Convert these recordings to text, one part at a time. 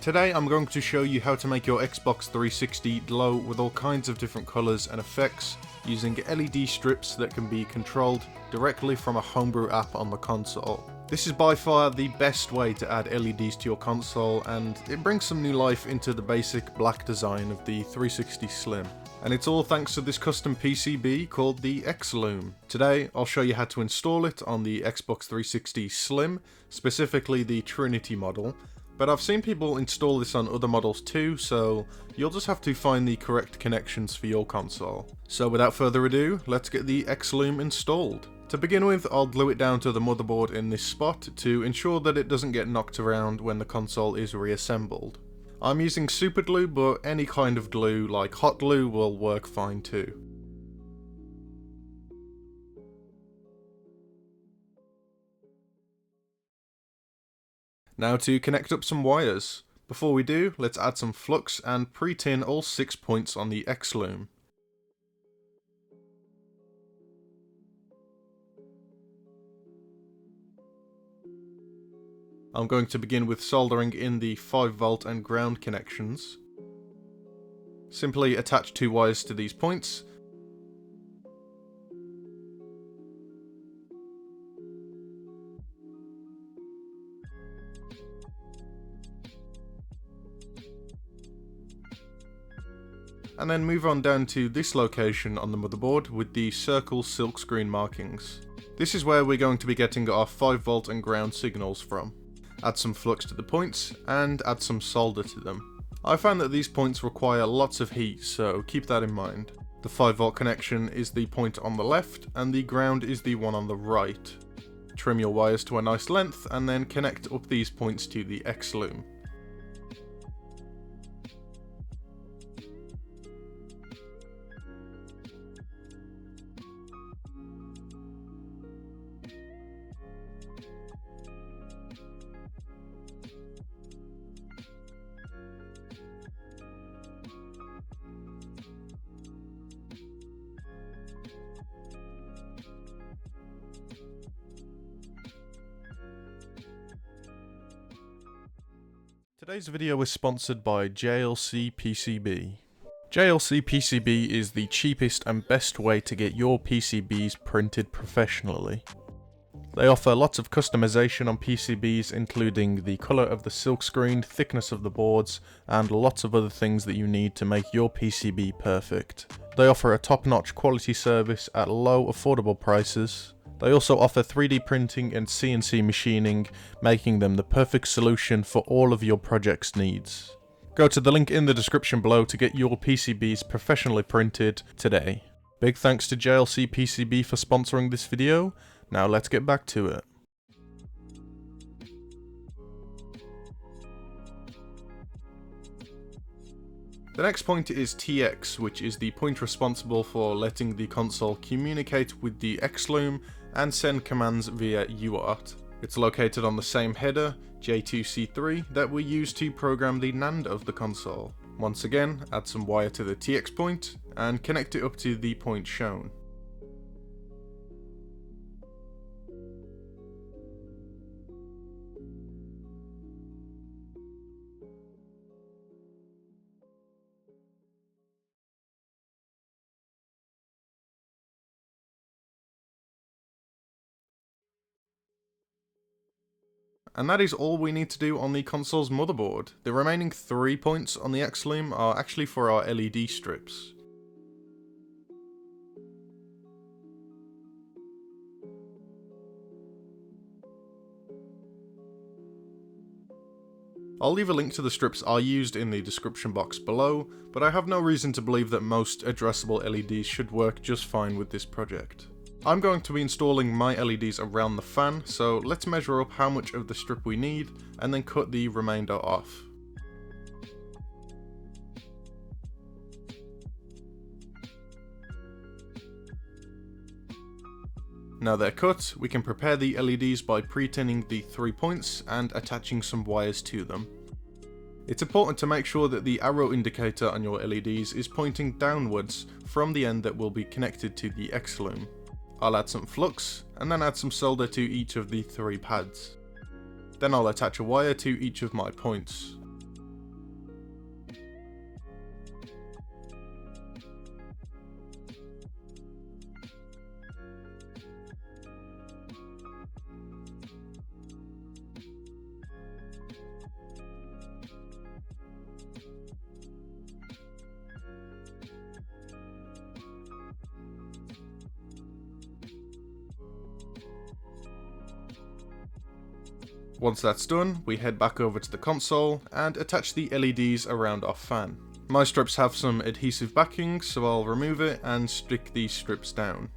Today I'm going to show you how to make your Xbox 360 glow with all kinds of different colours and effects using LED strips that can be controlled directly from a homebrew app on the console. This is by far the best way to add LEDs to your console, and it brings some new life into the basic black design of the 360 Slim. And it's all thanks to this custom PCB called the xLume. Today I'll show you how to install it on the Xbox 360 Slim, specifically the Trinity model. But I've seen people install this on other models too, so you'll just have to find the correct connections for your console. So without further ado, let's get the xLume installed. To begin with, I'll glue it down to the motherboard in this spot to ensure that it doesn't get knocked around when the console is reassembled. I'm using super glue, but any kind of glue like hot glue will work fine too. Now to connect up some wires. Before we do, let's add some flux and pre-tin all 6 points on the xLume. I'm going to begin with soldering in the 5V and ground connections. Simply attach 2 wires to these points. And then move on down to this location on the motherboard with the circle silkscreen markings. This is where we're going to be getting our 5V and ground signals from. Add some flux to the points and add some solder to them. I found that these points require lots of heat, so keep that in mind. The 5V connection is the point on the left and the ground is the one on the right. Trim your wires to a nice length and then connect up these points to the xLume. Today's video is sponsored by JLC PCB. JLC PCB is the cheapest and best way to get your PCBs printed professionally. They offer lots of customization on PCBs, including the colour of the silkscreen, thickness of the boards, and lots of other things that you need to make your PCB perfect. They offer a top-notch quality service at low, affordable prices. They also offer 3D printing and CNC machining, making them the perfect solution for all of your project's needs. Go to the link in the description below to get your PCBs professionally printed today. Big thanks to JLC PCB for sponsoring this video. Now let's get back to it. The next point is TX, which is the point responsible for letting the console communicate with the xLume and send commands via UART. It's located on the same header, J2C3, that we use to program the NAND of the console. Once again, add some wire to the TX point and connect it up to the point shown. And that is all we need to do on the console's motherboard. The remaining 3 points on the xLume are actually for our LED strips. I'll leave a link to the strips I used in the description box below, but I have no reason to believe that most addressable LEDs should work just fine with this project. I'm going to be installing my LEDs around the fan, so let's measure up how much of the strip we need and then cut the remainder off. Now they're cut, we can prepare the LEDs by pre-tinning the 3 points and attaching some wires to them. It's important to make sure that the arrow indicator on your LEDs is pointing downwards from the end that will be connected to the xLume. I'll add some flux, and then add some solder to each of the 3 pads. Then I'll attach a wire to each of my points. Once that's done, we head back over to the console and attach the LEDs around our fan. My strips have some adhesive backing, so I'll remove it and stick these strips down.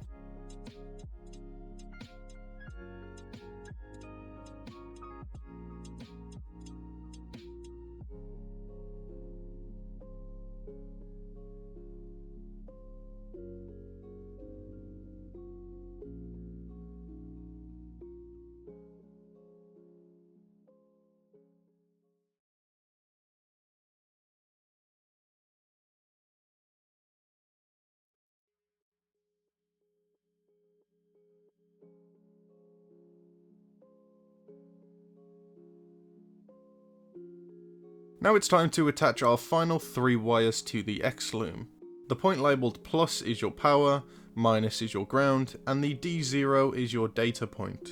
Now it's time to attach our final 3 wires to the xLume. The point labelled plus is your power, minus is your ground, and the D0 is your data point.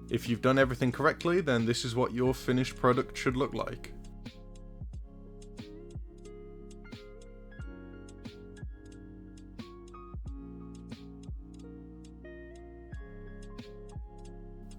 If you've done everything correctly, then this is what your finished product should look like.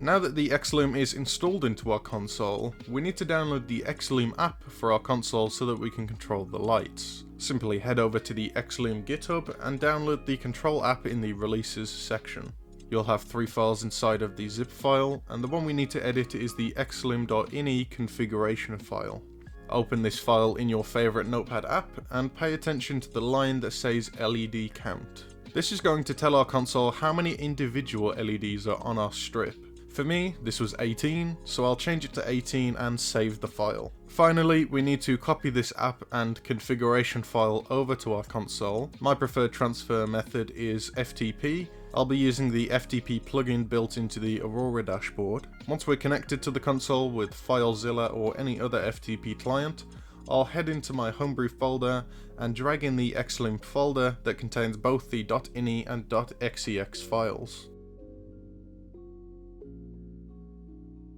Now that the xLume is installed into our console, we need to download the xLume app for our console so that we can control the lights. Simply head over to the xLume GitHub and download the control app in the releases section. You'll have 3 files inside of the zip file, and the one we need to edit is the xlume.ini configuration file. Open this file in your favourite notepad app and pay attention to the line that says LED count. This is going to tell our console how many individual LEDs are on our strip. For me, this was 18, so I'll change it to 18 and save the file. Finally, we need to copy this app and configuration file over to our console. My preferred transfer method is FTP. I'll be using the FTP plugin built into the Aurora dashboard. Once we're connected to the console with FileZilla or any other FTP client, I'll head into my homebrew folder and drag in the xLume folder that contains both the .ini and .xex files.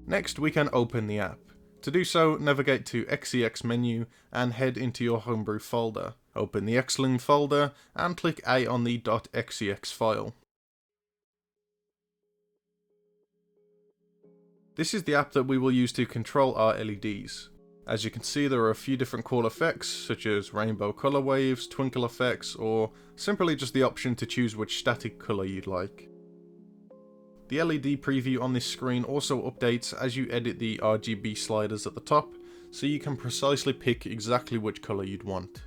Next, we can open the app. To do so, navigate to xex menu and head into your homebrew folder. Open the xLume folder and click A on the .xex file. This is the app that we will use to control our LEDs. As you can see, there are a few different cool effects, such as rainbow color waves, twinkle effects, or simply just the option to choose which static color you'd like. The LED preview on this screen also updates as you edit the RGB sliders at the top, so you can precisely pick exactly which color you'd want.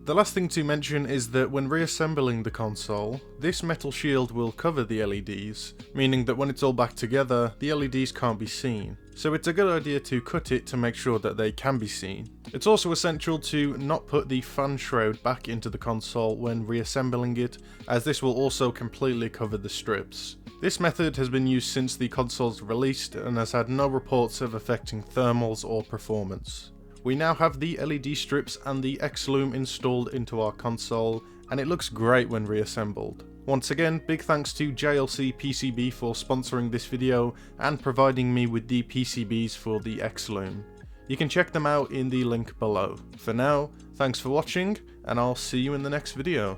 The last thing to mention is that when reassembling the console, this metal shield will cover the LEDs, meaning that when it's all back together, the LEDs can't be seen. So it's a good idea to cut it to make sure that they can be seen. It's also essential to not put the fan shroud back into the console when reassembling it, as this will also completely cover the strips. This method has been used since the console's released and has had no reports of affecting thermals or performance. We now have the LED strips and the xLume installed into our console, and it looks great when reassembled. Once again, big thanks to JLC PCB for sponsoring this video and providing me with the PCBs for the xLume. You can check them out in the link below. For now, thanks for watching, and I'll see you in the next video.